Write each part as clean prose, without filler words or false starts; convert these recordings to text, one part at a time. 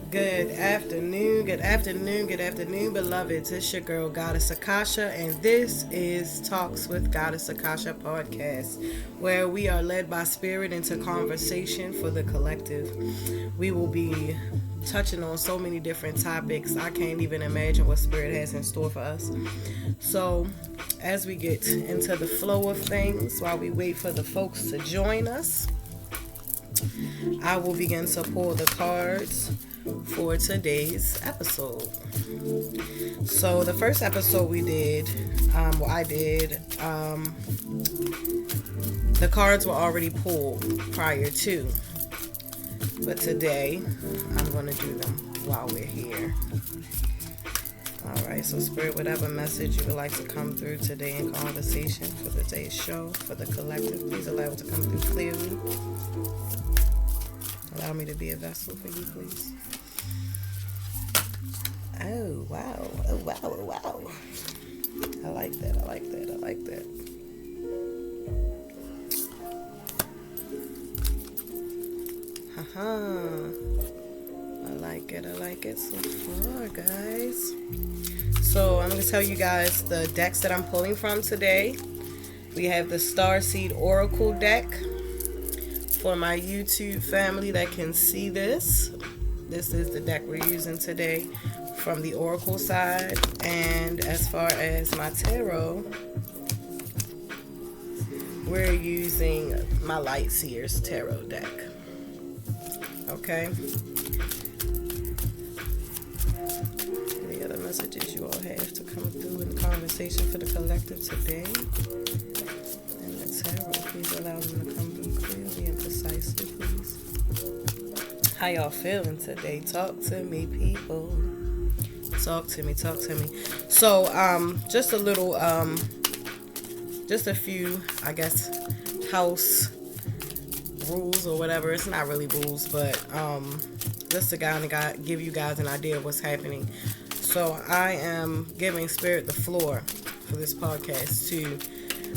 Good afternoon, good afternoon, good afternoon, beloveds. It's your girl, Goddess Akasha, and this is Talks with Goddess Akasha podcast, where we are led by spirit into conversation for the collective. We will be touching on so many different topics. I can't even imagine what spirit has in store for us. So, as we get into the flow of things, while we wait for the folks to join us, I will begin to pull the cards for today's episode. So the first episode we did, the cards were already pulled prior to, but today I'm going to do them while we're here. Alright, so Spirit, whatever message you would like to come through today in conversation for today's show, for the collective, please allow it to come through clearly. Allow me to be a vessel for you, please. Oh, wow. Oh, wow. Oh, wow. I like that. I like that. I like that. Haha. I like it. I like it so far, guys. So, I'm going to tell you guys the decks that I'm pulling from today. We have the Starseed Oracle deck. For my YouTube family that can see this is the deck we're using today from the Oracle side. And as far as my tarot, we're using my Lightseer's tarot deck. Okay? Any other messages you all have to come through in the conversation for the collective today? And the tarot, please allow them to come through clearly and precisely, please. How y'all feeling today? Talk to me, people. Talk to me. So, just a little, just a few, I guess, house rules or whatever. It's not really rules, but just to give you guys an idea of what's happening. So, I am giving Spirit the floor for this podcast to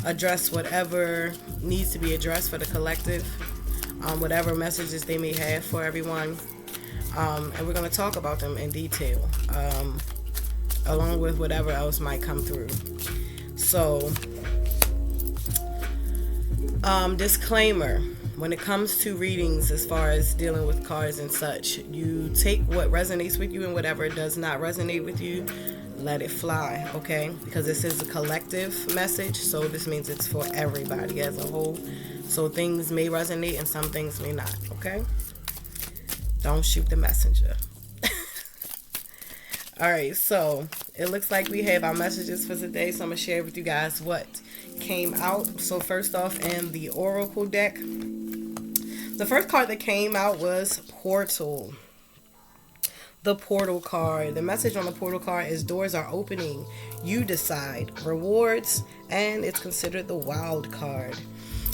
address whatever needs to be addressed for the collective, whatever messages they may have for everyone, and we're going to talk about them in detail, along with whatever else might come through. So, disclaimer, when it comes to readings, as far as dealing with cards and such, you take what resonates with you, and whatever does not resonate with you, let it fly, okay? Because this is a collective message, so this means it's for everybody as a whole. So things may resonate and some things may not, okay? Don't shoot the messenger. Alright, so it looks like we have our messages for today, so I'm going to share with you guys what came out. So first off, in the Oracle deck, the first card that came out was Portal. The Portal card. The message on the Portal card is doors are opening. You decide. Rewards. And it's considered the Wild card.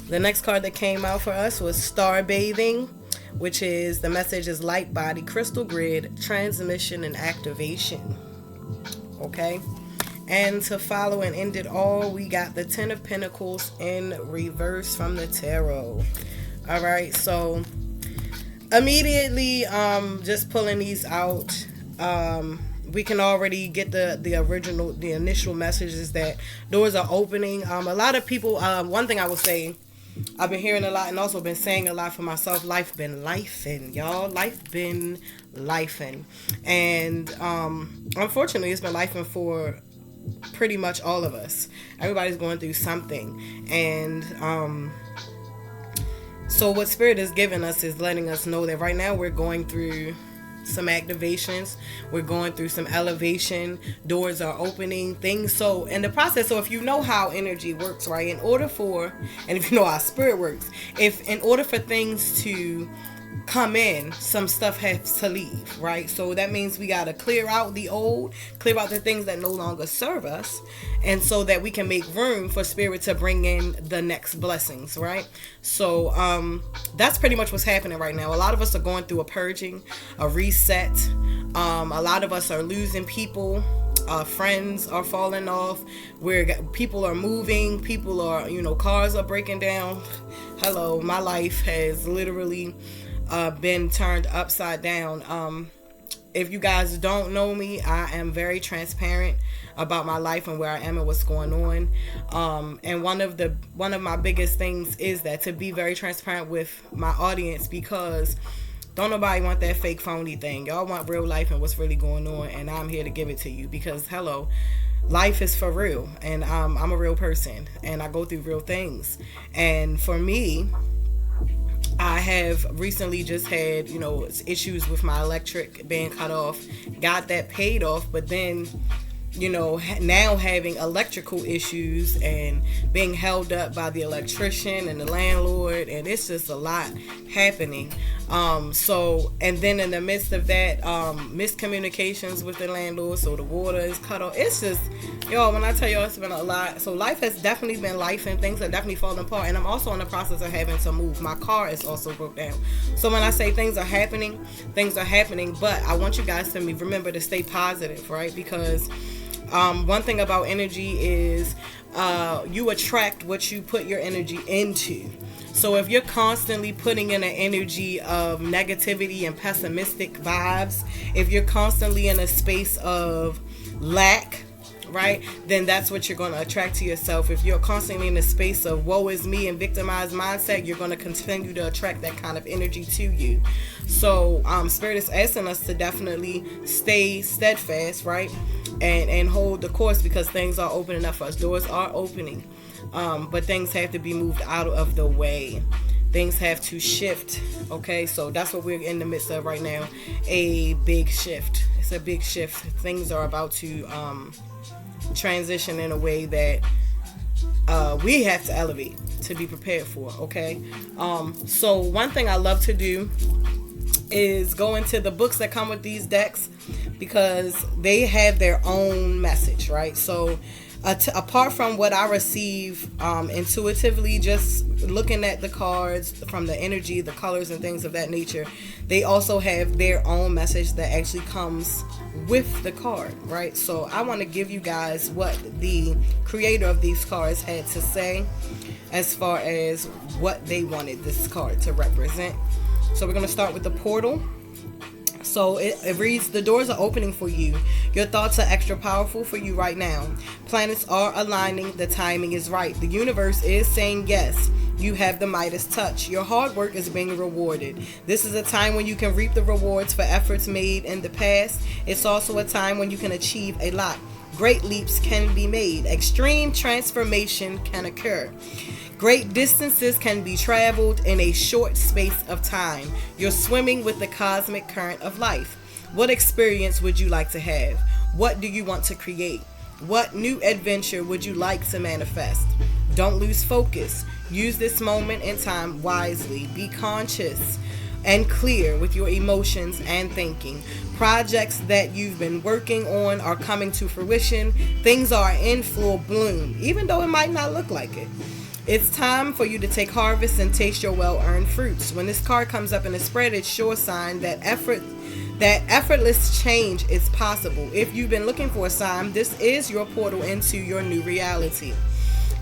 The next card that came out for us was Star Bathing, which is the message is light body, crystal grid, transmission, and activation. Okay. And to follow and end it all, we got the Ten of Pentacles in reverse from the tarot. All right. So immediately, just pulling these out, we can already get the initial messages that doors are opening. A lot of people, one thing I will say, I've been hearing a lot and also been saying a lot for myself, life been lifing, y'all. Life been lifing. And unfortunately, it's been lifing for pretty much all of us. Everybody's going through something. And so what Spirit is giving us is letting us know that right now we're going through some activations. We're going through some elevation. Doors are opening. Things. So in the process, so if you know how energy works, right? And if you know how spirit works, in order for things to come in, some stuff has to leave, right? So that means we got to clear out the old, clear out the things that no longer serve us, and so that we can make room for Spirit to bring in the next blessings, right? So that's pretty much what's happening right now. A lot of us are going through a purging, a reset. A lot of us are losing people. Friends are falling off, where people are moving, people are, cars are breaking down. Hello, my life has literally been turned upside down. if you guys don't know me, I am very transparent about my life and where I am and what's going on. And one of my biggest things is that to be very transparent with my audience, because don't nobody want that fake phony thing. Y'all want real life and what's really going on, and I'm here to give it to you because hello, life is for real, and I'm a real person and I go through real things. And for me, I have recently just had, issues with my electric being cut off, got that paid off, but then, now having electrical issues and being held up by the electrician and the landlord, and it's just a lot happening. And then in the midst of that, miscommunications with the landlord, so the water is cut off. It's just, when I tell y'all, it's been a lot. So life has definitely been life, and things are definitely falling apart. And I'm also in the process of having to move. My car is also broke down. So when I say things are happening, but I want you guys to remember to stay positive, right? Because one thing about energy is you attract what you put your energy into. So if you're constantly putting in an energy of negativity and pessimistic vibes, if you're constantly in a space of lack, right, then that's what you're going to attract to yourself. If you're constantly in a space of woe is me and victimized mindset, you're going to continue to attract that kind of energy to you. So Spirit is asking us to definitely stay steadfast, right, and hold the course, because things are opening up for us. Doors are opening, but things have to be moved out of the way. Things have to shift. Okay, so that's what we're in the midst of right now. A big shift. It's a big shift. Things are about to transition in a way that we have to elevate to be prepared for. Okay, so one thing I love to do is go into the books that come with these decks, because they have their own message, right? So apart from what I receive intuitively, just looking at the cards, from the energy, the colors and things of that nature, they also have their own message that actually comes with the card, right? So I want to give you guys what the creator of these cards had to say as far as what they wanted this card to represent. So we're going to start with the portal. So it reads, the doors are opening for you. Your thoughts are extra powerful for you right now. Planets are aligning. The timing is right. The universe is saying yes. You have the Midas touch. Your hard work is being rewarded. This is a time when you can reap the rewards for efforts made in the past. It's also a time when you can achieve a lot. Great leaps can be made. Extreme transformation can occur. Great distances can be traveled in a short space of time. You're swimming with the cosmic current of life. What experience would you like to have? What do you want to create? What new adventure would you like to manifest? Don't lose focus. Use this moment in time wisely. Be conscious and clear with your emotions and thinking. Projects that you've been working on are coming to fruition. Things are in full bloom, even though it might not look like it. It's time for you to take harvest and taste your well-earned fruits. When this card comes up in a spread, it's sure sign that effortless change is possible. If you've been looking for a sign, this is your portal into your new reality.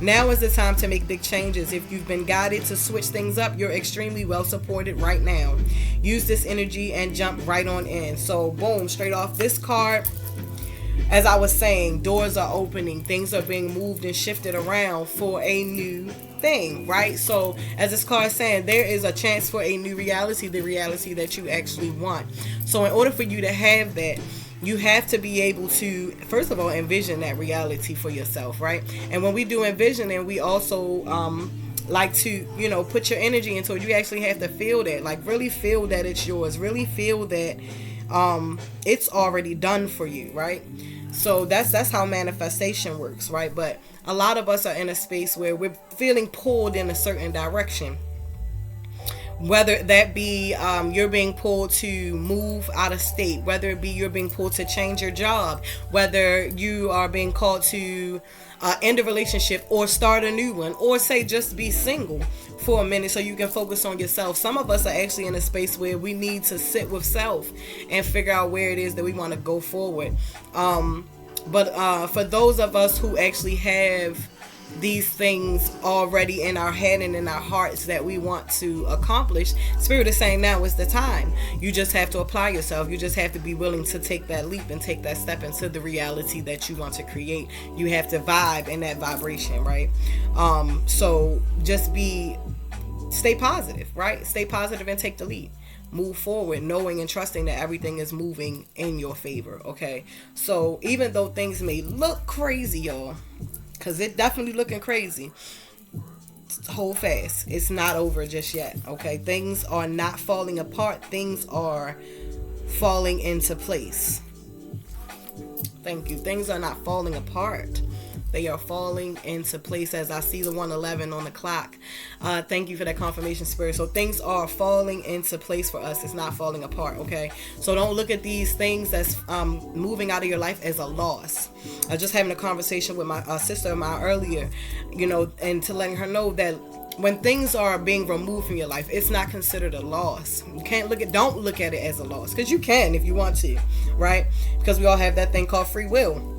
Now is the time to make big changes. If you've been guided to switch things up, you're extremely well supported right now. Use this energy and jump right on in. So boom, straight off this card, as I was saying, doors are opening, things are being moved and shifted around for a new thing, right? So as this card is saying, there is a chance for a new reality, the reality that you actually want. So in order for you to have that, you have to be able to, first of all, envision that reality for yourself, right? And when we do envisioning, we also like to, put your energy into it. You actually have to feel that, like really feel that it's yours, really feel that it's already done for you, right? So that's how manifestation works, right? But a lot of us are in a space where we're feeling pulled in a certain direction. Whether that be you're being pulled to move out of state, whether it be you're being pulled to change your job, whether you are being called to end a relationship or start a new one, or say just be single for a minute so you can focus on yourself. Some of us are actually in a space where we need to sit with self and figure out where it is that we want to go forward. But for those of us who actually have these things already in our head and in our hearts that we want to accomplish, Spirit is saying now is the time. You just have to apply yourself. You just have to be willing to take that leap and take that step into the reality that you want to create. You have to vibe in that vibration, right? So just stay positive, right? Stay positive and take the lead. Move forward, knowing and trusting that everything is moving in your favor, okay? So even though things may look crazy, y'all, because it definitely looking crazy, hold fast. It's not over just yet, okay? Things are not falling apart. Things are falling into place. Thank you. Things are not falling apart. They are falling into place as I see the 111 on the clock. Thank you for that confirmation, Spirit. So things are falling into place for us. It's not falling apart, okay? So don't look at these things that's moving out of your life as a loss. I was just having a conversation with my sister of mine earlier, and to letting her know that when things are being removed from your life, it's not considered a loss. Don't look at it as a loss, because you can if you want to, right? Because we all have that thing called free will.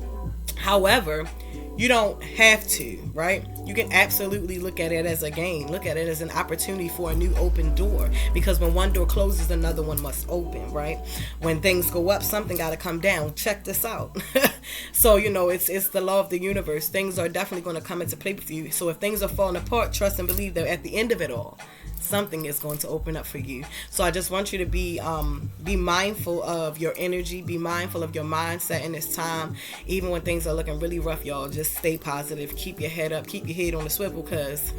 However, you don't have to, right? You can absolutely look at it as a gain. Look at it as an opportunity for a new open door. Because when one door closes, another one must open, right? When things go up, something got to come down. Check this out. So, it's the law of the universe. Things are definitely going to come into play with you. So if things are falling apart, trust and believe that at the end of it all, something is going to open up for you. So I just want you to be mindful of your energy, be mindful of your mindset in this time. Even when things are looking really rough, y'all, just stay positive, keep your head up, keep your head on the swivel, because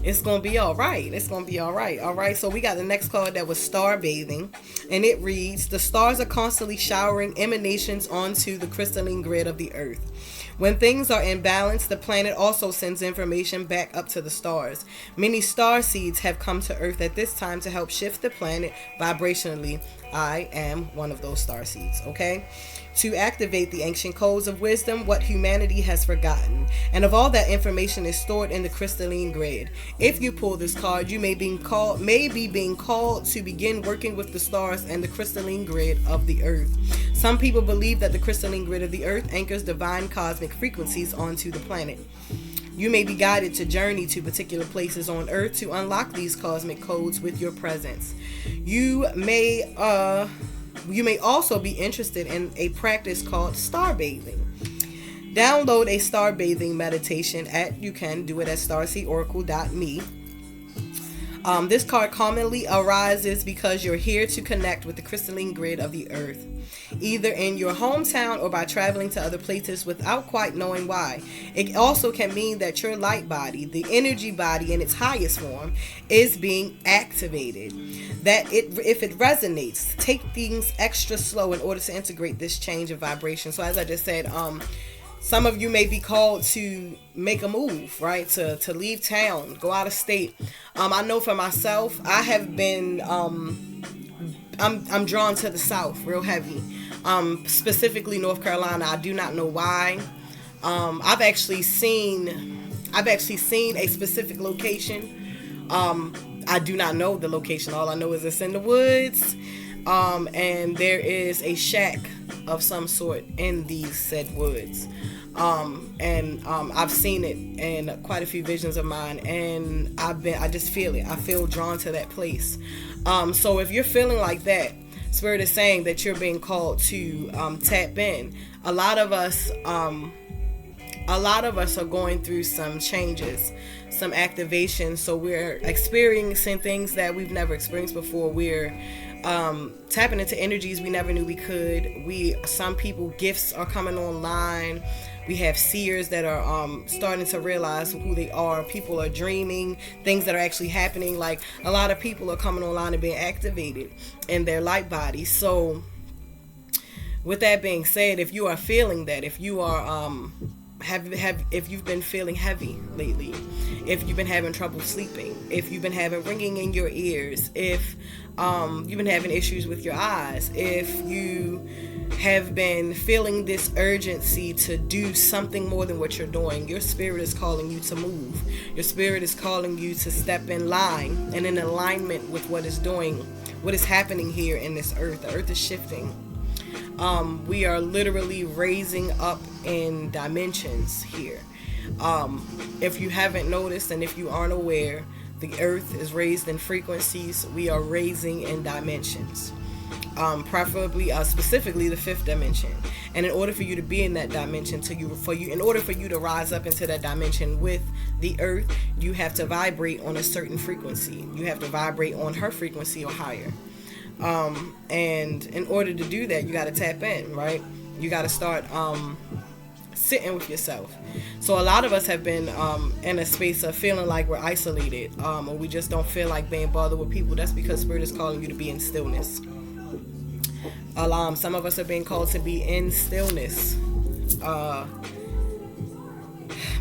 it's gonna be all right. It's gonna be all right. All right, so we got the next card that was star bathing, and it reads: the stars are constantly showering emanations onto the crystalline grid of the earth. When things are in balance, the planet also sends information back up to the stars. Many star seeds have come to Earth at this time to help shift the planet vibrationally. I am one of those star seeds, okay? To activate the ancient codes of wisdom, what humanity has forgotten. And of all that information is stored in the crystalline grid. If you pull this card, you may be being called to begin working with the stars and the crystalline grid of the earth. Some people believe that the crystalline grid of the earth anchors divine cosmic frequencies onto the planet. You may be guided to journey to particular places on earth to unlock these cosmic codes with your presence. You may also be interested in a practice called star bathing. Download a star bathing meditation you can do it at starseedoracle.me. This card commonly arises because you're here to connect with the crystalline grid of the earth, either in your hometown or by traveling to other places without quite knowing why. It also can mean that your light body, the energy body in its highest form, is being activated. If it resonates, take things extra slow in order to integrate this change of vibration. So as I just said, some of you may be called to make a move, right? To leave town, go out of state. I know for myself, I have been, I'm drawn to the South real heavy. Specifically North Carolina. I do not know why. I've actually seen a specific location. I do not know the location. All I know is it's in the woods. And there is a shack of some sort in these said woods. I've seen it in quite a few visions of mine, and I just feel it. I feel drawn to that place. So if you're feeling like that, Spirit is saying that you're being called to tap in. A lot of us are going through some changes, some activation. So we're experiencing things that we've never experienced before. We're tapping into energies we never knew we could. Some people, gifts are coming online. We have seers that are starting to realize who they are. People are dreaming things that are actually happening. Like, a lot of people are coming online and being activated in their light bodies. So with that being said, if you are feeling that, if you are if you've been feeling heavy lately, if you've been having trouble sleeping, if you've been having ringing in your ears, if you've been having issues with your eyes, if you have been feeling this urgency to do something more than what you're doing, your spirit is calling you to move. Your spirit is calling you to step in line and in alignment with what is happening here in this earth. The earth is shifting. We are literally raising up in dimensions here. If you haven't noticed and if you aren't aware, the earth is raised in frequencies. We are raising in dimensions. Preferably, specifically the fifth dimension. And in order for you to be in that dimension, in order for you to rise up into that dimension with the earth, you have to vibrate on a certain frequency. You have to vibrate on her frequency or higher. And in order to do that, you got to tap in, right? You got to start sitting with yourself. So a lot of us have been in a space of feeling like we're isolated, or we just don't feel like being bothered with people. That's because Spirit is calling you to be in stillness. Some of us are being called to be in stillness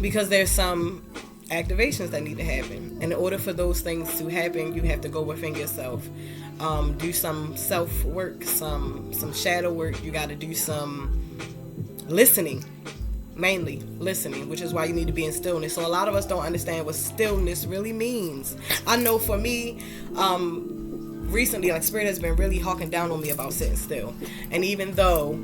because there's some activations that need to happen. And in order for those things to happen, you have to go within yourself, do some self work, some shadow work. You got to do some listening, mainly listening, which is why you need to be in stillness. So a lot of us don't understand what stillness really means. I know for me, recently, like, Spirit has been really hawking down on me about sitting still. And even though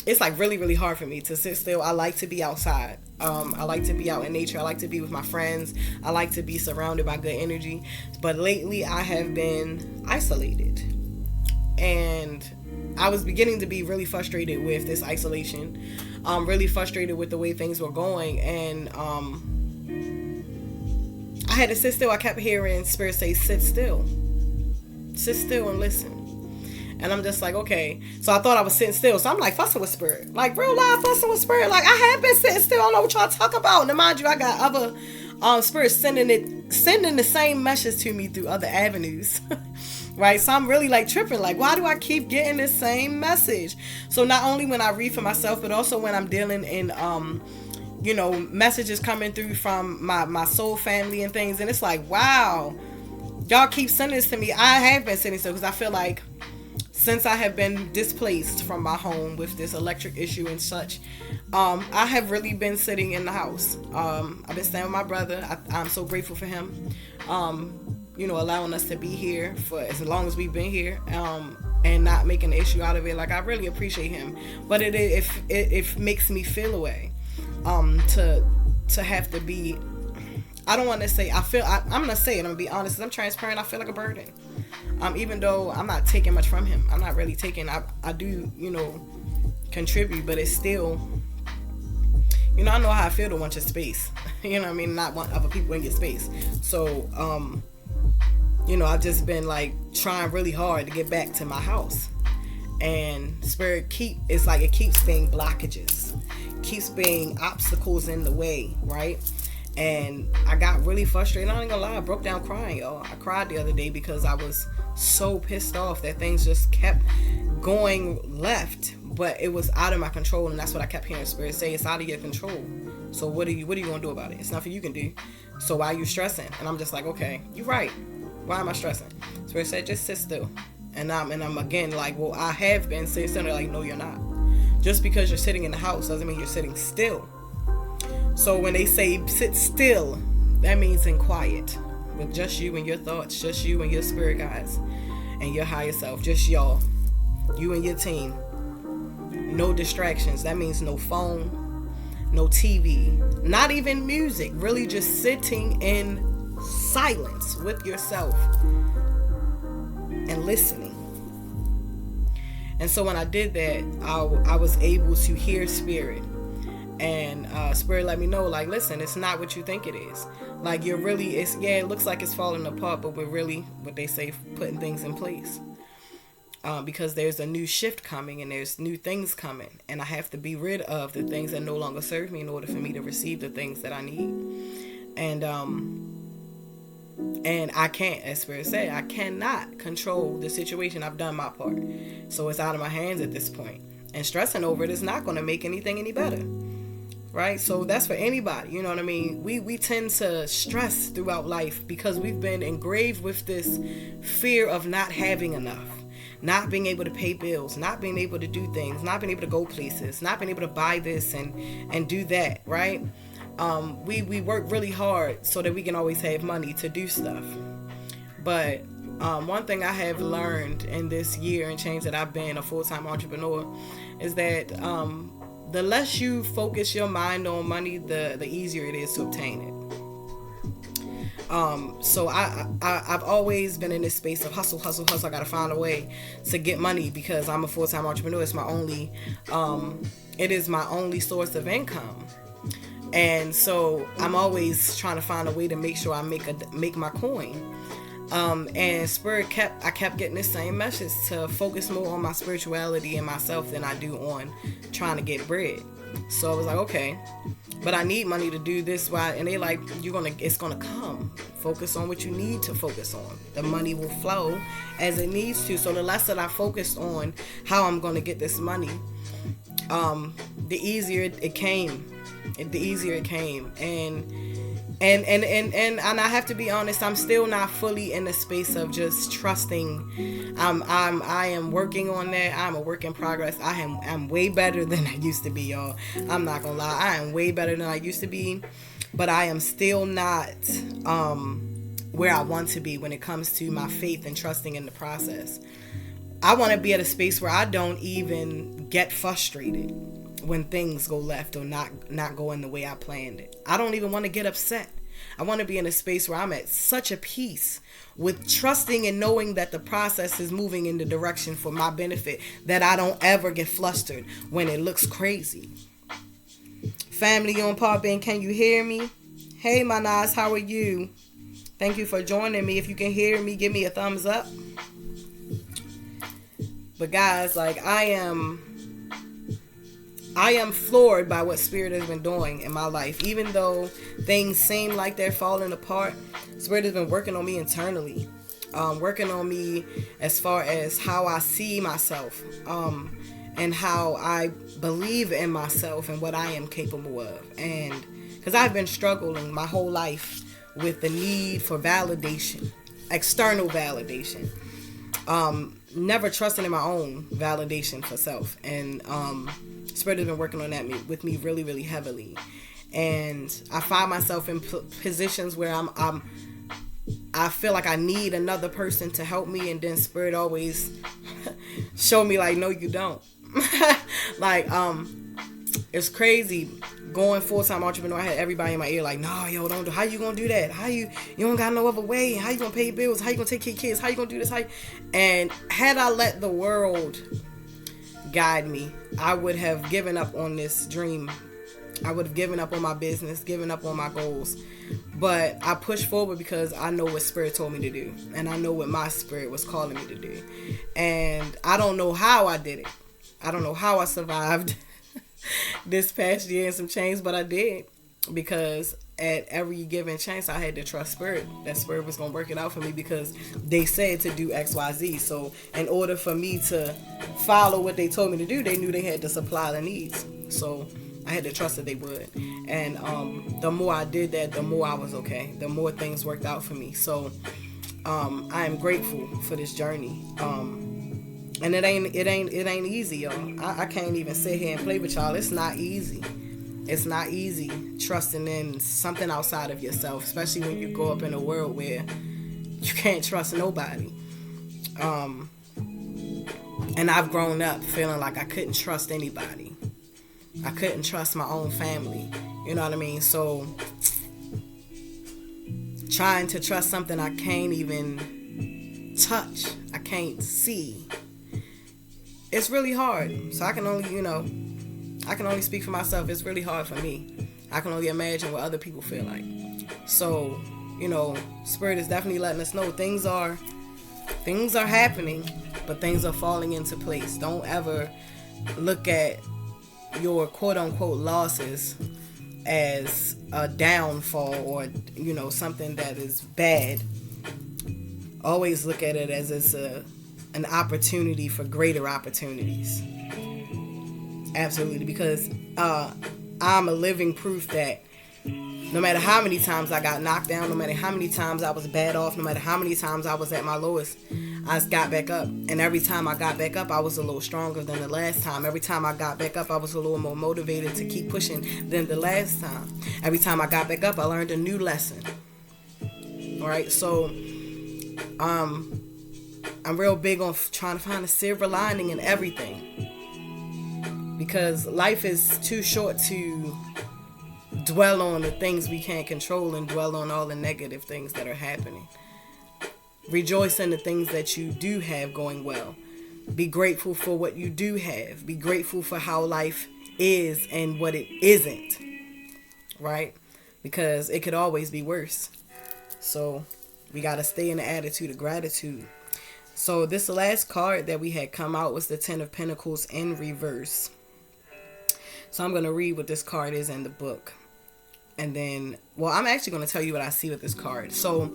it's like really, really hard for me to sit still, I like to be outside. I like to be out in nature. I like to be with my friends. I like to be surrounded by good energy. But lately I have been isolated. And I was beginning to be really frustrated with this isolation. Really frustrated with the way things were going. And I had to sit still. I kept hearing Spirit say, sit still. Sit still and listen. And I'm just like, okay. So I thought I was sitting still. So I'm like fussing with Spirit. Like real life fussing with Spirit. Like I have been sitting still. I don't know what y'all talk about. And mind you, I got other spirits sending the same message to me through other avenues. Right? So I'm really like tripping. Like, why do I keep getting the same message? So not only when I read for myself, but also when I'm dealing in messages coming through from my soul family and things. And it's like, wow, y'all keep sending this to me. I have been sending so because I feel like since I have been displaced from my home with this electric issue and such, I have really been sitting in the house. I've been staying with my brother. I'm so grateful for him, allowing us to be here for as long as we've been here, and not making an issue out of it. Like, I really appreciate him, but it makes me feel away. To have to be, I don't want to say, I'm going to say it, I'm going to be honest, I'm transparent, I feel like a burden. Even though I'm not taking much from him, I'm not really taking, I do, contribute, but it's still, I know how I feel to want your space, not want other people in your space. So, I've just been like trying really hard to get back to my house, and Spirit it keeps being blockages, keeps being obstacles in the way, right? And I got really frustrated. I ain't gonna lie, I broke down crying, y'all. I cried the other day because I was so pissed off that things just kept going left, but it was out of my control. And that's what I kept hearing Spirit say, it's out of your control. So what are you gonna do about it? It's nothing you can do. So why are you stressing? And I'm just like, okay, you're right. Why am I stressing? Spirit said, just sit still. And I'm again like, well, I have been sitting still. They're like, no, you're not. Just because you're sitting in the house doesn't mean you're sitting still. So when they say sit still, that means in quiet, with just you and your thoughts, just you and your spirit guides and your higher self, just y'all, you and your team. No distractions. That means no phone, no TV, not even music. Really just sitting in silence with yourself and listening. And so when I did that, I was able to hear Spirit. And Spirit let me know, like, listen, it's not what you think it is. Like, it looks like it's falling apart, but we're really, what they say, putting things in place. Because there's a new shift coming and there's new things coming. And I have to be rid of the things that no longer serve me in order for me to receive the things that I need. And I can't, as Spirit said, I cannot control the situation. I've done my part. So it's out of my hands at this point. And stressing over it is not going to make anything any better. Right? So that's for anybody. You know what I mean? We tend to stress throughout life because we've been engraved with this fear of not having enough. Not being able to pay bills, not being able to do things, not being able to go places, not being able to buy this and do that, right? We work really hard so that we can always have money to do stuff. But one thing I have learned in this year and change that I've been a full-time entrepreneur is that the less you focus your mind on money, the easier it is to obtain it. So I've always been in this space of hustle. I gotta find a way to get money because I'm a full-time entrepreneur. It's my only, it is my only source of income. And so I'm always trying to find a way to make sure I make my coin. And Spirit I kept getting the same message to focus more on my spirituality and myself than I do on trying to get bread. So I was like, okay, but I need money to do this. Why? And they like, it's gonna come. Focus on what you need to focus on. The money will flow as it needs to. So the less that I focused on how I'm gonna get this money, the easier it came. And I have to be honest, I'm still not fully in the space of just trusting. I am working on that. I'm a work in progress. I'm way better than I used to be, y'all. I'm not gonna lie, I am way better than I used to be, but I am still not where I want to be when it comes to my faith and trusting in the process. I want to be at a space where I don't even get frustrated when things go left or not going the way I planned it. I don't even want to get upset. I want to be in a space where I'm at such a peace with trusting and knowing that the process is moving in the direction for my benefit, that I don't ever get flustered when it looks crazy. Family on Podbean, can you hear me? Hey, my Nas, how are you? Thank you for joining me. If you can hear me, give me a thumbs up. But guys, like I am floored by what Spirit has been doing in my life. Even though things seem like they're falling apart, Spirit has been working on me internally, working on me as far as how I see myself, and how I believe in myself and what I am capable of. And because I've been struggling my whole life with the need for validation, external validation, never trusting in my own validation for self. And Spirit has been working on that with me really, really heavily. And I find myself in positions where I feel like I need another person to help me, and then Spirit always show me like, no, you don't. Like, it's crazy going full-time entrepreneur. I had everybody in my ear like, no, yo, don't do. How you gonna do that? How you don't got no other way? How you gonna pay bills? How you gonna take care of kids? How you gonna do this? And had I let the world guide me, I would have given up on this dream. I would have given up on my business, given up on my goals. But I pushed forward because I know what Spirit told me to do, and I know what my spirit was calling me to do. And I don't know how I did it. I don't know how I survived this past year and some change, but I did, because at every given chance I had to trust Spirit, that Spirit was going to work it out for me, because they said to do XYZ. So in order for me to follow what they told me to do, they knew they had to supply the needs. So I had to trust that they would. And the more I did that, the more I was okay. The more things worked out for me. So I am grateful for this journey. And it ain't easy, y'all. I can't even sit here and play with y'all. It's not easy. It's not easy trusting in something outside of yourself, especially when you grow up in a world where you can't trust nobody. And I've grown up feeling like I couldn't trust anybody. I couldn't trust my own family. You know what I mean? So trying to trust something I can't even touch, I can't see, it's really hard. So I can only speak for myself. It's really hard for me. I can only imagine what other people feel like. So, Spirit is definitely letting us know things are happening, but things are falling into place. Don't ever look at your quote unquote losses as a downfall or, something that is bad. Always look at it as it's an opportunity for greater opportunities. Absolutely, because I'm a living proof that no matter how many times I got knocked down, no matter how many times I was bad off, no matter how many times I was at my lowest, I got back up. And every time I got back up, I was a little stronger than the last time. Every time I got back up, I was a little more motivated to keep pushing than the last time. Every time I got back up, I learned a new lesson. All right, so I'm real big on trying to find a silver lining in everything. because life is too short to dwell on the things we can't control and dwell on all the negative things that are happening. Rejoice in the things that you do have going well. Be grateful for what you do have. Be grateful for how life is and what it isn't, right? Because it could always be worse. So we got to stay in the attitude of gratitude. So this last card that we had come out was the Ten of Pentacles in reverse. So I'm going to read what this card is in the book. And then, well, I'm actually going to tell you what I see with this card. So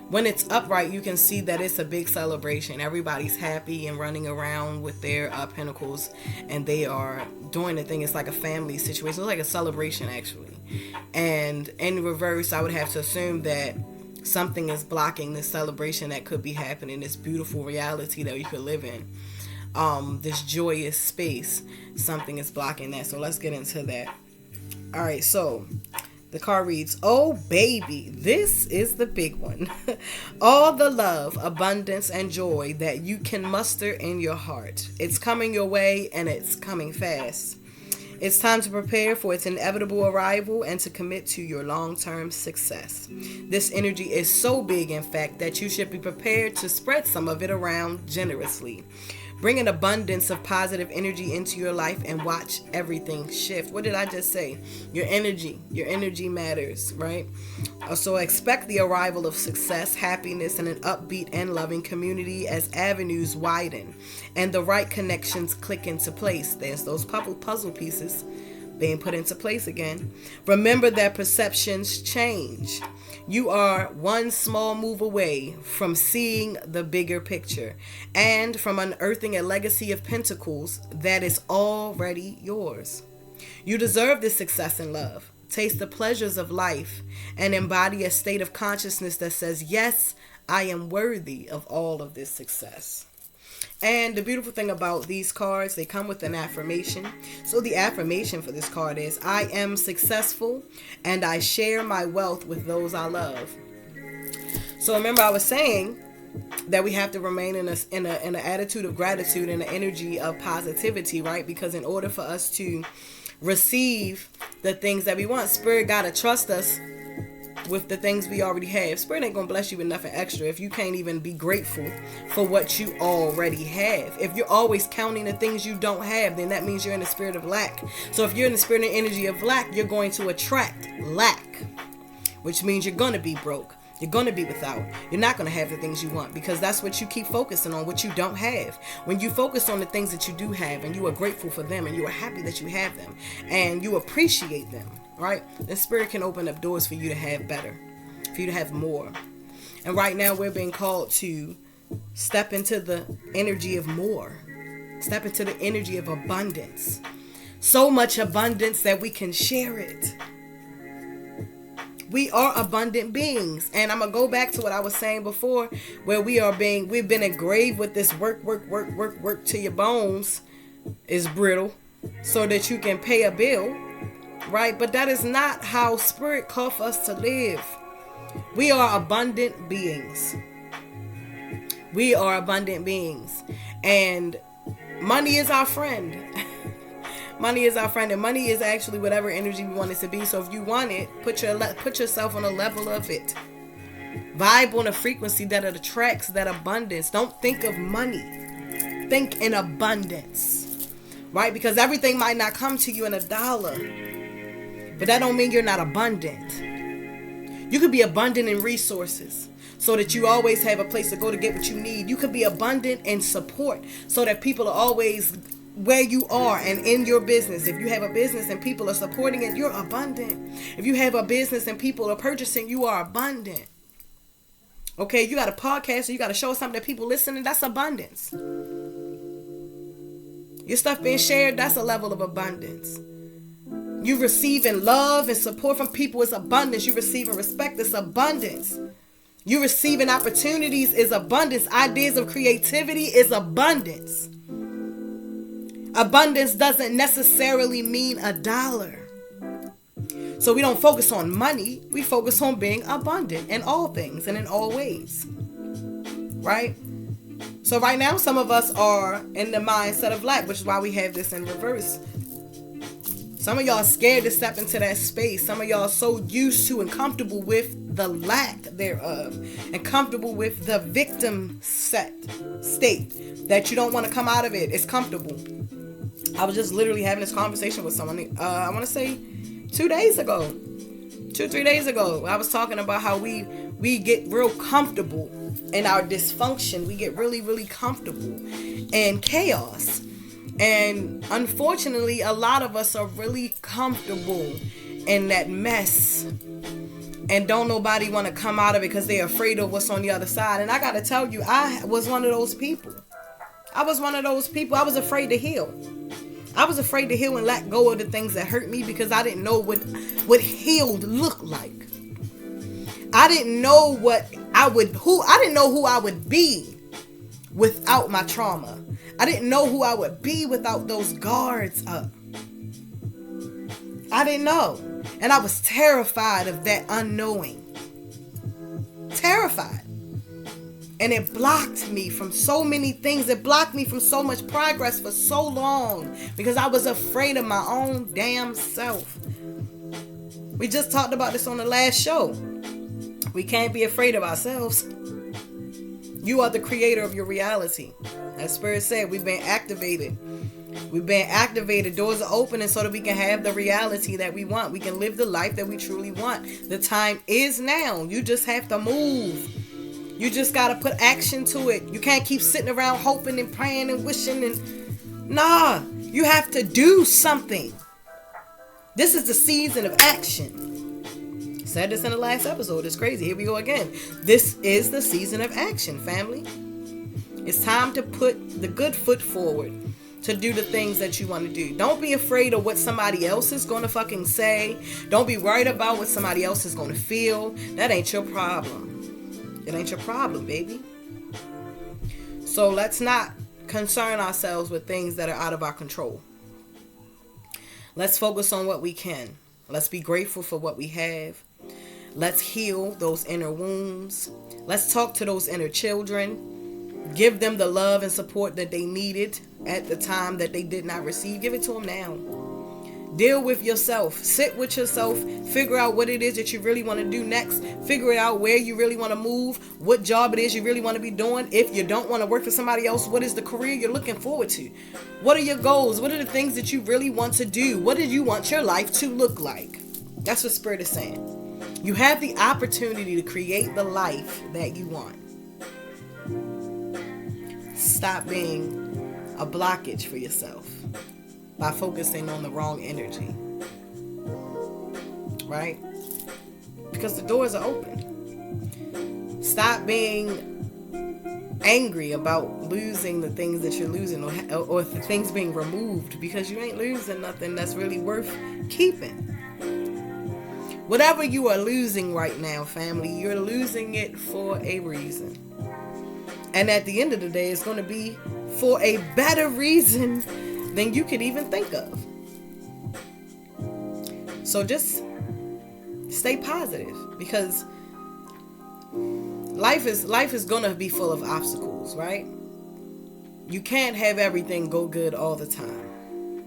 when it's upright, you can see that it's a big celebration. Everybody's happy and running around with their pentacles, and they are doing the thing. It's like a family situation. It's like a celebration, actually. And in reverse, I would have to assume that something is blocking this celebration that could be happening, this beautiful reality that you could live in. This joyous space, something is blocking that. So let's get into that. All right, so the card reads, oh baby, this is the big one. All the love, abundance, and joy that you can muster in your heart. It's coming your way, and it's coming fast. It's time to prepare for its inevitable arrival and to commit to your long-term success. This energy is so big, in fact, that you should be prepared to spread some of it around generously. Bring an abundance of positive energy into your life and watch everything shift. What did I just say? Your energy matters, right? So expect the arrival of success, happiness, and an upbeat and loving community as avenues widen and the right connections click into place. There's those puzzle pieces being put into place again. Remember that perceptions change. You are one small move away from seeing the bigger picture and from unearthing a legacy of pentacles that is already yours. You deserve this success and love. Taste the pleasures of life and embody a state of consciousness that says, yes, I am worthy of all of this success. And the beautiful thing about these cards, they come with an affirmation. So the affirmation for this card is, I am successful and I share my wealth with those I love. So remember, I was saying that we have to remain in an attitude of gratitude and an energy of positivity, right? Because in order for us to receive the things that we want, Spirit got to trust us with the things we already have. Spirit ain't gonna bless you with nothing extra if you can't even be grateful for what you already have. If you're always counting the things you don't have, then that means you're in the spirit of lack. So if you're in the spirit and energy of lack, you're going to attract lack, which means you're gonna be broke. You're going to be without. You're not going to have the things you want, because that's what you keep focusing on, what you don't have. When you focus on the things that you do have and you are grateful for them and you are happy that you have them and you appreciate them, right? The Spirit can open up doors for you to have better, for you to have more. And right now we're being called to step into the energy of more. Step into the energy of abundance. So much abundance that we can share it. We are abundant beings. And I'm going to go back to what I was saying before, where we've been engraved with this work till your bones is brittle so that you can pay a bill, right? But that is not how Spirit called for us to live. We are abundant beings. We are abundant beings. And money is our friend. Money is our friend, and money is actually whatever energy we want it to be. So if you want it, put yourself on a level of it. Vibe on a frequency that attracts that abundance. Don't think of money. Think in abundance, right? Because everything might not come to you in $1, but that don't mean you're not abundant. You could be abundant in resources, so that you always have a place to go to get what you need. You could be abundant in support, so that people are always where you are and in your business. If you have a business and people are supporting it, you're abundant. If you have a business and people are purchasing, you are abundant. Okay, you got a podcast, or you got to show something that people listening, that's abundance. Your stuff being shared, that's a level of abundance. You receiving love and support from people is abundance. You receiving respect is abundance. You receiving opportunities is abundance. Ideas of creativity is abundance. Abundance doesn't necessarily mean $1. So we don't focus on money. We focus on being abundant in all things and in all ways. Right? So right now, some of us are in the mindset of lack, which is why we have this in reverse. Some of y'all scared to step into that space. Some of y'all so used to and comfortable with the lack thereof and comfortable with the victim state that you don't want to come out of it. It's comfortable. I was just literally having this conversation with someone, I want to say 3 days ago. I was talking about how we get real comfortable in our dysfunction. We get really, really comfortable in chaos. And unfortunately, a lot of us are really comfortable in that mess. And don't nobody want to come out of it because they're afraid of what's on the other side. And I got to tell you, I was one of those people. I was afraid to heal. I was afraid to heal and let go of the things that hurt me because I didn't know what healed looked like. I didn't know who I would be without my trauma. I didn't know who I would be without those guards up. I didn't know. And I was terrified of that unknowing. Terrified. And it blocked me from so many things. It blocked me from so much progress for so long because I was afraid of my own damn self. We just talked about this on the last show. We can't be afraid of ourselves. You are the creator of your reality. As Spirit said, we've been activated. Doors are opening so that we can have the reality that we want. We can live the life that we truly want. The time is now. You just have to move. You just got to put action to it. You can't keep sitting around hoping and praying and wishing. Nah, you have to do something. This is the season of action. Said this in the last episode. It's crazy. Here we go again. This is the season of action, family. It's time to put the good foot forward to do the things that you want to do. Don't be afraid of what somebody else is going to fucking say. Don't be worried about what somebody else is going to feel. That ain't your problem. It ain't your problem, baby. So let's not concern ourselves with things that are out of our control. Let's focus on what we can. Let's be grateful for what we have. Let's heal those inner wounds. Let's talk to those inner children. Give them the love and support that they needed at the time that they did not receive. Give it to them now. Deal with yourself. Sit with yourself. Figure out what it is that you really want to do next. Figure it out where you really want to move. What job it is you really want to be doing. If you don't want to work for somebody else, what is the career you're looking forward to? What are your goals? What are the things that you really want to do? What do you want your life to look like? That's what Spirit is saying. You have the opportunity to create the life that you want. Stop being a blockage for yourself by focusing on the wrong energy. Right? Because the doors are open. Stop being angry about losing the things that you're losing or the things being removed, because you ain't losing nothing that's really worth keeping. Whatever you are losing right now, family, you're losing it for a reason. And at the end of the day, it's going to be for a better reason than you could even think of. So just stay positive, because life is going to be full of obstacles, right? You can't have everything go good all the time.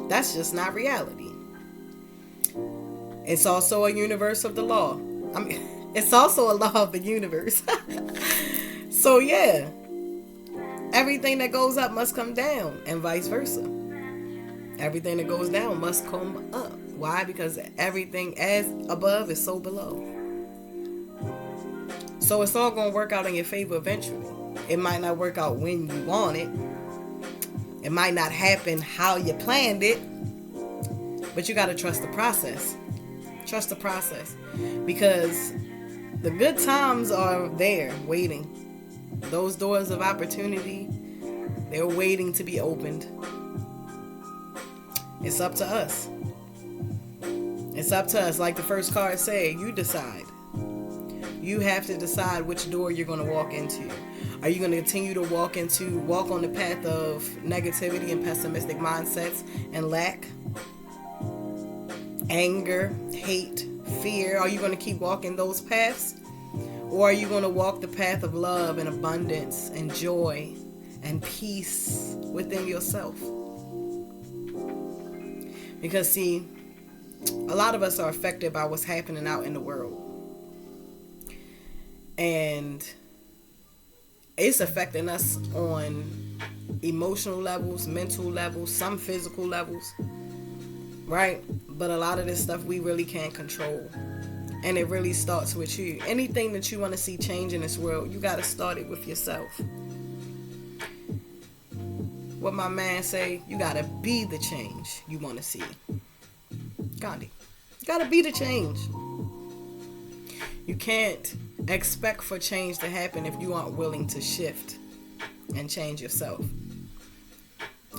That's just not reality. It's also a universe of the law. It's also a law of the universe. So yeah, everything that goes up must come down, and vice versa. Everything that goes down must come up. Why? Because everything as above is so below. So it's all going to work out in your favor eventually. It might not work out when you want it. It might not happen how you planned it. But you got to trust the process. Trust the process, because the good times are there waiting. Those doors of opportunity, they're waiting to be opened. It's up to us. It's up to us. Like the first card said, you decide. You have to decide which door you're going to walk into. Are you going to continue to walk on the path of negativity and pessimistic mindsets and lack? Anger, hate, fear. Are you going to keep walking those paths? Or are you going to walk the path of love and abundance and joy and peace within yourself? Because see, a lot of us are affected by what's happening out in the world. And it's affecting us on emotional levels, mental levels, some physical levels, right? But a lot of this stuff we really can't control. And it really starts with you. Anything that you want to see change in this world, you got to start it with yourself. What my man say, you got to be the change you want to see. Gandhi. You got to be the change. You can't expect for change to happen if you aren't willing to shift and change yourself.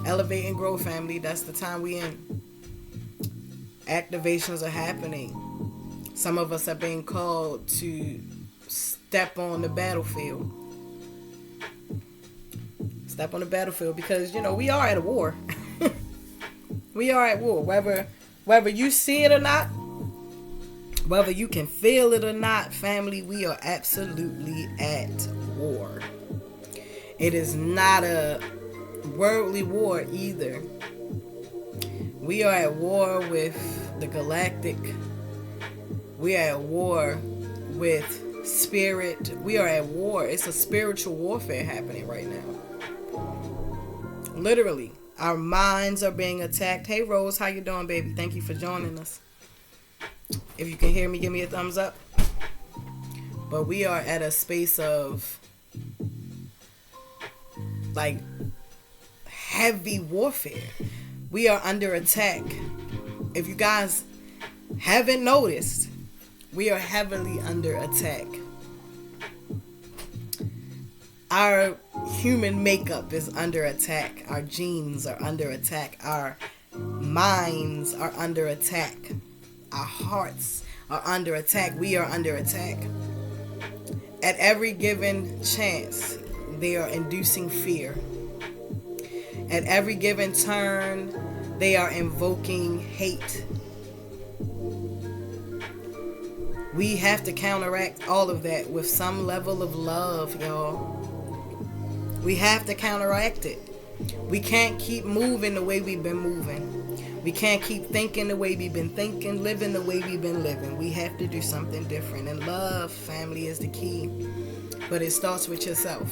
Elevate and grow, family. That's the time we in. Activations are happening. Some of us are being called to step on the battlefield. Step on the battlefield because, we are at a war. We are at war. Whether you see it or not, whether you can feel it or not, family, we are absolutely at war. It is not a worldly war either. We are at war with the galactic. We are at war with spirit. We are at war. It's a spiritual warfare happening right now. Literally. Our minds are being attacked. Hey, Rose, how you doing, baby? Thank you for joining us. If you can hear me, give me a thumbs up. But we are at a space of like heavy warfare. We are under attack. If you guys haven't noticed, we are heavily under attack. Our human makeup is under attack. Our genes are under attack. Our minds are under attack. Our hearts are under attack. We are under attack. At every given chance, they are inducing fear. At every given turn, they are invoking hate. We have to counteract all of that with some level of love, y'all. We have to counteract it. We can't keep moving the way we've been moving. We can't keep thinking the way we've been thinking, living the way we've been living. We have to do something different. And love, family, is the key. But it starts with yourself.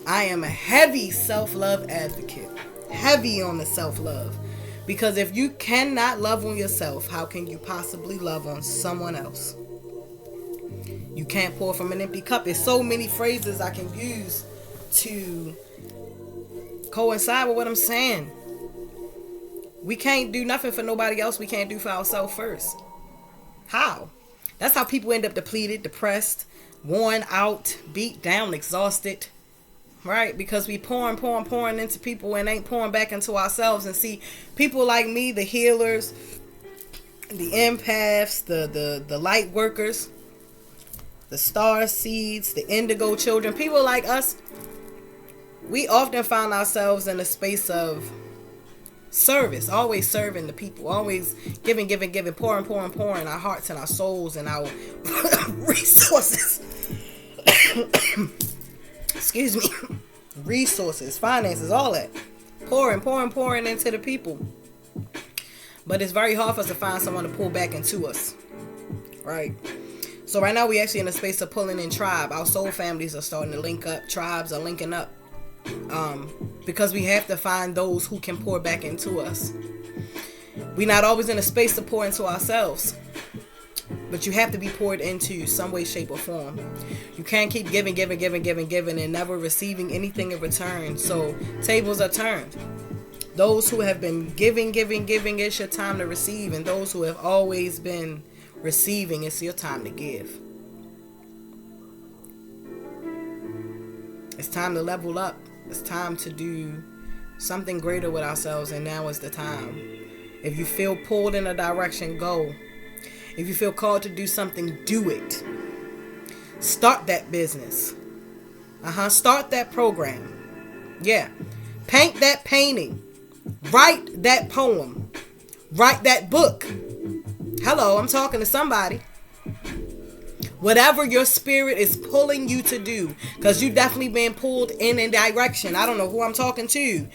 I am a heavy self-love advocate. Heavy on the self-love. Because if you cannot love on yourself, how can you possibly love on someone else? You can't pour from an empty cup. There's so many phrases I can use to coincide with what I'm saying. We can't do nothing for nobody else we can't do for ourselves first. How? That's how people end up depleted, depressed, worn out, beat down, exhausted. Right? Because we pouring into people and ain't pouring back into ourselves. And see, people like me, the healers, the empaths, the light workers, the star seeds, the indigo children, people like us, we often find ourselves in a space of service, always serving the people, always giving, pouring our hearts and our souls and our resources. Excuse me. Resources, finances, all that. Pouring into the people. But it's very hard for us to find someone to pull back into us. Right? So right now we actually in a space of pulling in tribe. Our soul families are starting to link up. Tribes are linking up. Because we have to find those who can pour back into us. We're not always in a space to pour into ourselves. But you have to be poured into some way, shape, or form. You can't keep giving and never receiving anything in return. So tables are turned. Those who have been giving, it's your time to receive. And those who have always been receiving, it's your time to give. It's time to level up. It's time to do something greater with ourselves, and now is the time. If you feel pulled in a direction, go. If you feel called to do something, do it. Start that business. Start that program. Yeah. Paint that painting. Write that poem. Write that book. Hello, I'm talking to somebody. Whatever your spirit is pulling you to do, because you definitely been pulled in a direction. I don't know who I'm talking to,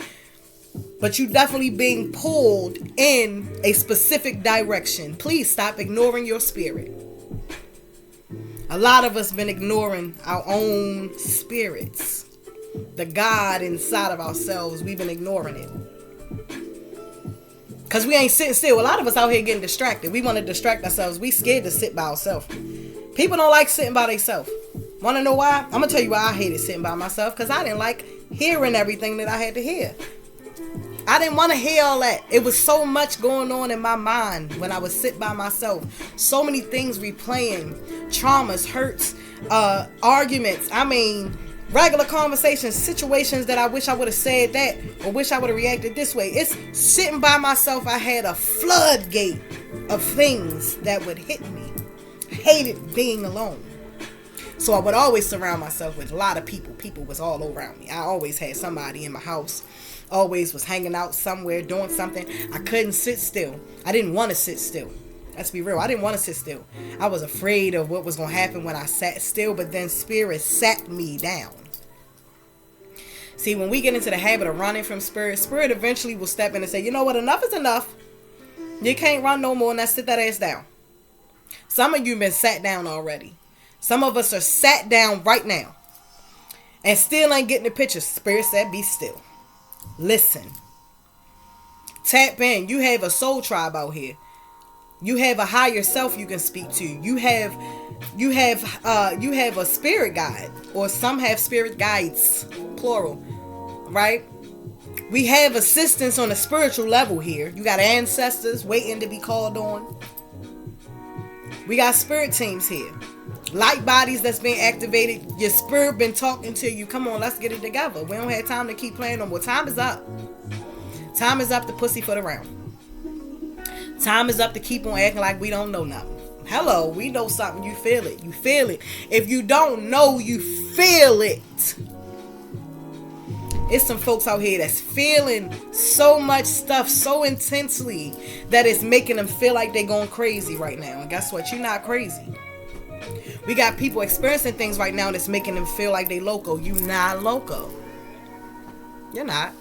but you definitely being pulled in a specific direction. Please stop ignoring your spirit. A lot of us been ignoring our own spirits. The God inside of ourselves, we've been ignoring it. Because we ain't sitting still. A lot of us out here getting distracted. We want to distract ourselves. We scared to sit by ourselves. People don't like sitting by themselves. Want to know why? I'm going to tell you why I hated sitting by myself. Because I didn't like hearing everything that I had to hear. I didn't want to hear all that. It was so much going on in my mind when I would sit by myself. So many things replaying. Traumas, hurts, arguments. I mean, regular conversations, situations that I wish I would have said that or wish I would have reacted this way. It's sitting by myself. I had a floodgate of things that would hit me. I hated being alone. So I would always surround myself with a lot of people. People was all around me. I always had somebody in my house. Always was hanging out somewhere, doing something. I couldn't sit still. I didn't want to sit still. Let's be real. I didn't want to sit still. I was afraid of what was going to happen when I sat still, but then spirit sat me down. See, when we get into the habit of running from spirit, spirit eventually will step in and say, you know what, enough is enough. You can't run no more. Now sit that ass down. Some of you have been sat down already. Some of us are sat down right now and still ain't getting the picture. Spirit said, be still. Listen. Tap in. You have a soul tribe out here. You have a higher self you can speak to. You have a spirit guide, or some have spirit guides, plural, right? We have assistance on a spiritual level here. You got ancestors waiting to be called on. We got spirit teams here. Light bodies that's being activated. Your spirit been talking to you. Come on, let's get it together. We don't have time to keep playing no more. Time is up. Time is up to pussyfoot around. Time is up to keep on acting like we don't know nothing. Hello, we know something. You feel it. You feel it. If you don't know, you feel it. It's some folks out here that's feeling so much stuff so intensely that it's making them feel like they're going crazy right now. And guess what? You're not crazy. We got people experiencing things right now that's making them feel like they loco. You not loco. You're not.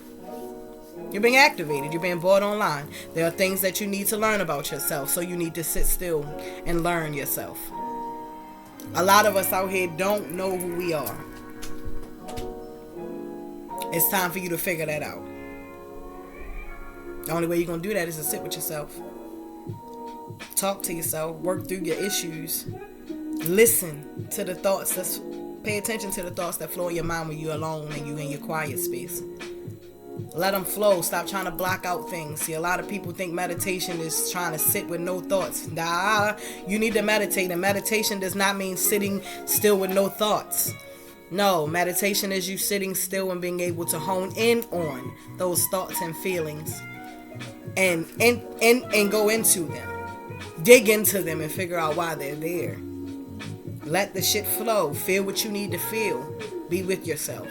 You're being activated. You're being brought online. There are things that you need to learn about yourself. So you need to sit still and learn yourself. A lot of us out here don't know who we are. It's time for you to figure that out. The only way you're going to do that is to sit with yourself. Talk to yourself. Work through your issues. Listen to the thoughts. Pay attention to the thoughts that flow in your mind when you're alone and you're in your quiet space. Let them flow. Stop trying to block out things. See, a lot of people think meditation is trying to sit with no thoughts. Nah, you need to meditate. And meditation does not mean sitting still with no thoughts. No, meditation is you sitting still and being able to hone in on those thoughts and feelings and go into them. Dig into them and figure out why they're there. Let the shit flow. Feel what you need to feel. Be with yourself.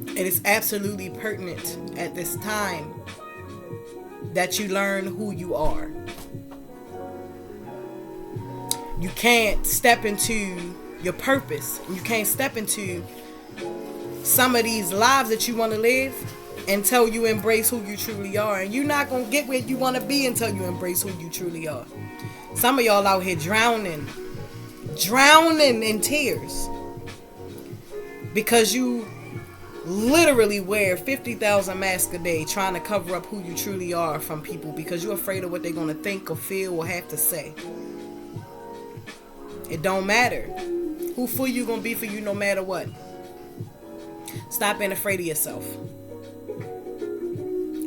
It is absolutely pertinent at this time that you learn who you are. You can't step into your purpose. You can't step into some of these lives that you want to live until you embrace who you truly are. And you're not going to get where you want to be until you embrace who you truly are. Some of y'all out here drowning in tears because you literally wear 50,000 masks a day trying to cover up who you truly are from people because you're afraid of what they're going to think or feel or have to say. It don't matter. Who for you going to be for you no matter what. Stop being afraid of yourself.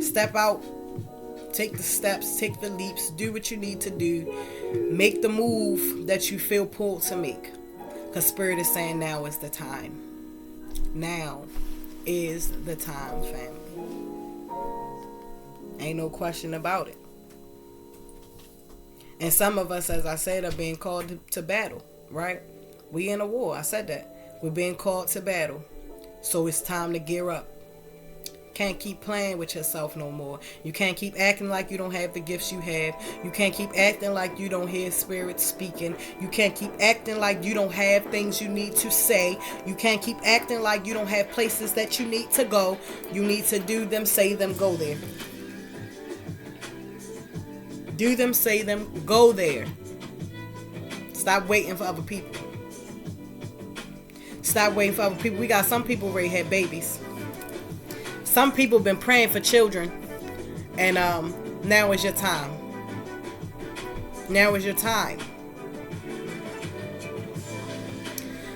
Step out. Take the steps. Take the leaps. Do what you need to do. Make the move that you feel pulled to make. Because Spirit is saying now is the time. Now is the time, family. Ain't no question about it. And some of us, as I said, are being called to battle, right? We in a war. I said that. We're being called to battle. So it's time to gear up. can't keep playing with yourself no more. You can't keep acting like you don't have the gifts you have. You can't keep acting like you don't hear spirit speaking. You can't keep acting like you don't have things you need to say. You can't keep acting like you don't have places that you need to go. You need to do them, say them, go there. Do them, say them, go there. Stop waiting for other people. Stop waiting for other people. We got some people already had babies. Some people been praying for children. And now is your time. Now is your time.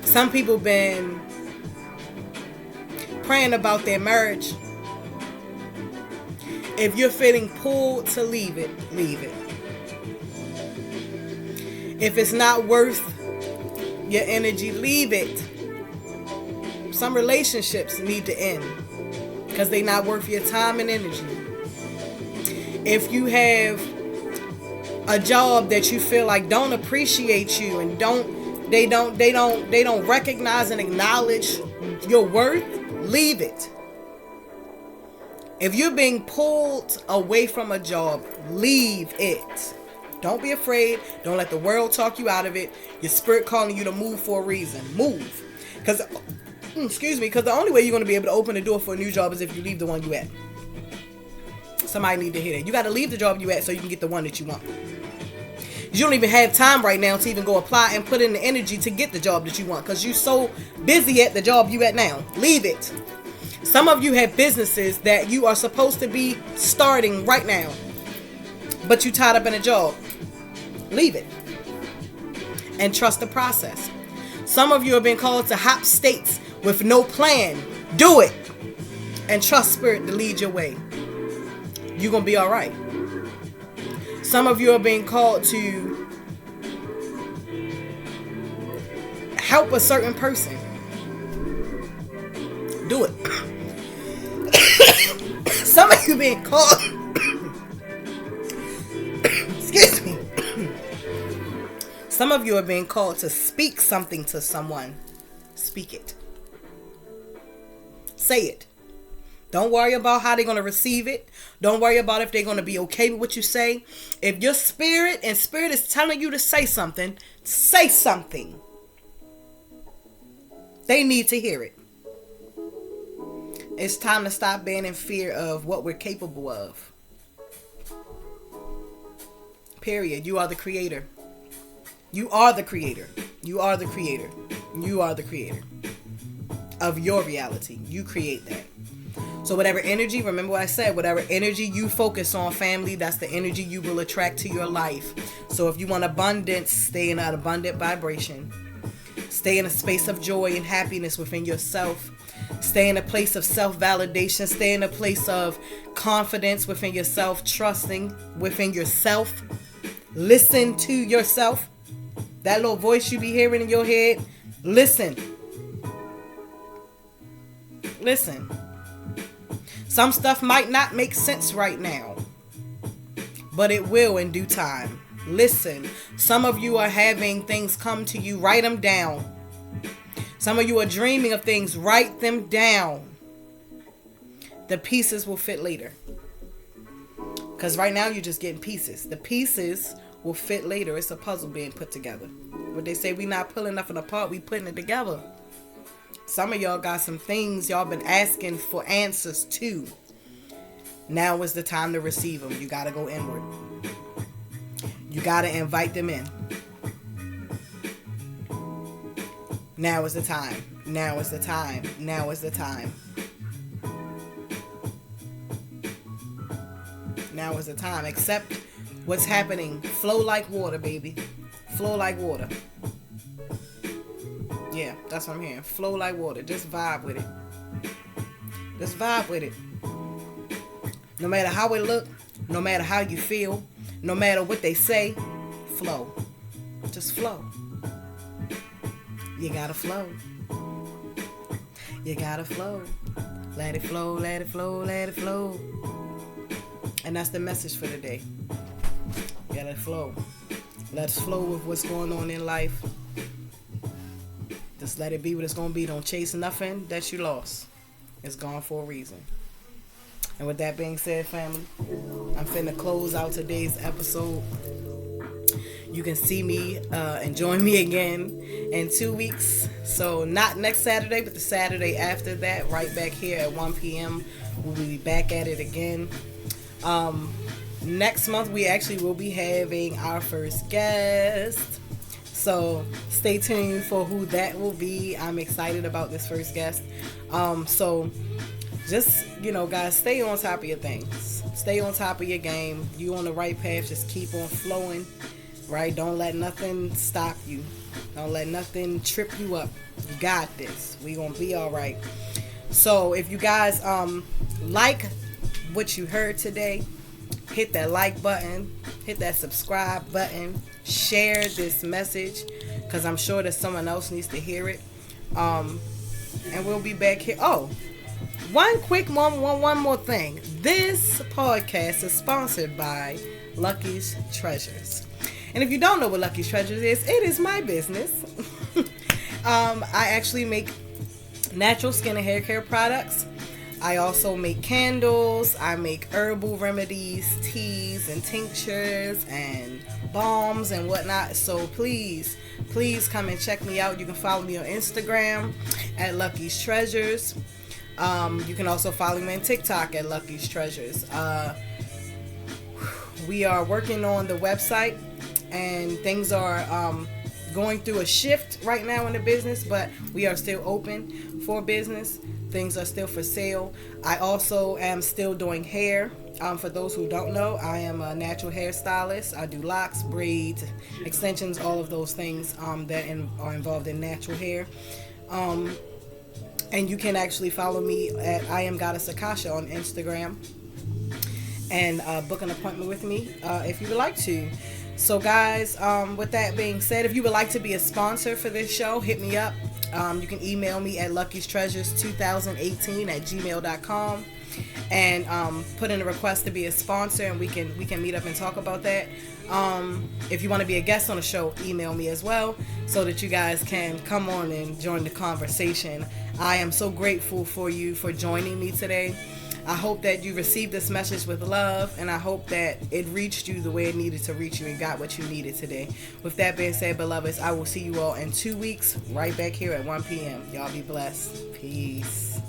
Some people been praying about their marriage. If you're feeling pulled to leave it, leave it. If it's not worth your energy, leave it. Some relationships need to end because they're not worth your time and energy. If you have a job that you feel like don't appreciate you and they don't recognize and acknowledge your worth, leave it. If you're being pulled away from a job, leave it. Don't be afraid. Don't let the world talk you out of it. Your spirit calling you to move for a reason. Move. Because the only way you're going to be able to open the door for a new job is if you leave the one you at. Somebody need to hear that. You got to leave the job you at so you can get the one that you want. You don't even have time right now to even go apply and put in the energy to get the job that you want because you're so busy at the job you at now. Leave it. Some of you have businesses that you are supposed to be starting right now, but you tied up in a job. Leave it and trust the process. Some of you are being called to hop states with no plan. Do it and trust spirit to lead your way. You're going to be all right. Some of you are being called to help a certain person. Do it. Some of you being called excuse me. Some of you are being called to speak something to someone. Speak it. Say it. Don't worry about how they're going to receive it. Don't worry about if they're going to be okay with what you say. If your spirit is telling you to say something, say something. They need to hear it. It's time to stop being in fear of what we're capable of. Period. You are the creator. You are the creator. You are the creator. You are the creator of your reality. You create that. So whatever energy, remember what I said, whatever energy you focus on, family, that's the energy you will attract to your life. So if you want abundance, stay in an abundant vibration. Stay in a space of joy and happiness within yourself. Stay in a place of self-validation. Stay in a place of confidence within yourself, trusting within yourself. Listen to yourself. That little voice you be hearing in your head, listen. Listen. Some stuff might not make sense right now, but it will in due time. Listen. Some of you are having things come to you. Write them down. Some of you are dreaming of things. Write them down. The pieces will fit later. Because right now you're just getting pieces. The pieces will fit later. It's a puzzle being put together. What they say, we not pulling nothing apart, we putting it together. Some of y'all got some things y'all been asking for answers to. Now is the time to receive them. You got to go inward. You got to invite them in. Now is the time. Now is the time. Now is the time. Now is the time. Accept what's happening. Flow like water, baby. Flow like water. Yeah, that's what I'm hearing. Flow like water. Just vibe with it. Just vibe with it. No matter how it look, no matter how you feel, no matter what they say, flow. Just flow. You gotta flow. You gotta flow. Let it flow, let it flow, let it flow. And that's the message for today. You gotta flow. Let's flow with what's going on in life. Just let it be what it's gonna be. Don't chase nothing that you lost. It's gone for a reason. And with that being said, family, I'm finna close out today's episode. You can see me and join me again in 2 weeks. So not next Saturday, but the Saturday after that, right back here at 1 p.m. We'll be back at it again. Next month, we actually will be having our first guest. So stay tuned for who that will be. I'm excited about this first guest. So just, guys, stay on top of your things. Stay on top of your game. You on the right path. Just keep on flowing, right? Don't let nothing stop you. Don't let nothing trip you up. You got this. We gonna be all right. So if you guys like what you heard today, hit that like button, hit that subscribe button, share this message, because I'm sure that someone else needs to hear it. And we'll be back here. Oh, one more thing. This podcast is sponsored by Lucky's Treasures. And if you don't know what Lucky's Treasures is, it is my business. I actually make natural skin and hair care products. I also make candles. I make herbal remedies, teas and tinctures and balms and whatnot. So please come and check me out. You can follow me on Instagram at Lucky's Treasures. You can also follow me on TikTok at Lucky's Treasures. We are working on the website, and things are going through a shift right now in the business, but we are still open for business. Things are still for sale. I also am still doing hair. For those who don't know, I am a natural hairstylist. I do locks, braids, extensions, all of those things that are involved in natural hair. And you can actually follow me at I am Goddess Akasha on Instagram and book an appointment with me if you would like to. So guys, with that being said, if you would like to be a sponsor for this show, hit me up. You can email me at lucky'streasures2018@gmail.com and put in a request to be a sponsor, and we can meet up and talk about that. If you want to be a guest on the show, email me as well so that you guys can come on and join the conversation. I am so grateful for you for joining me today. I hope that you received this message with love, and I hope that it reached you the way it needed to reach you and got what you needed today. With that being said, beloveds, I will see you all in 2 weeks right back here at 1 p.m. Y'all be blessed. Peace.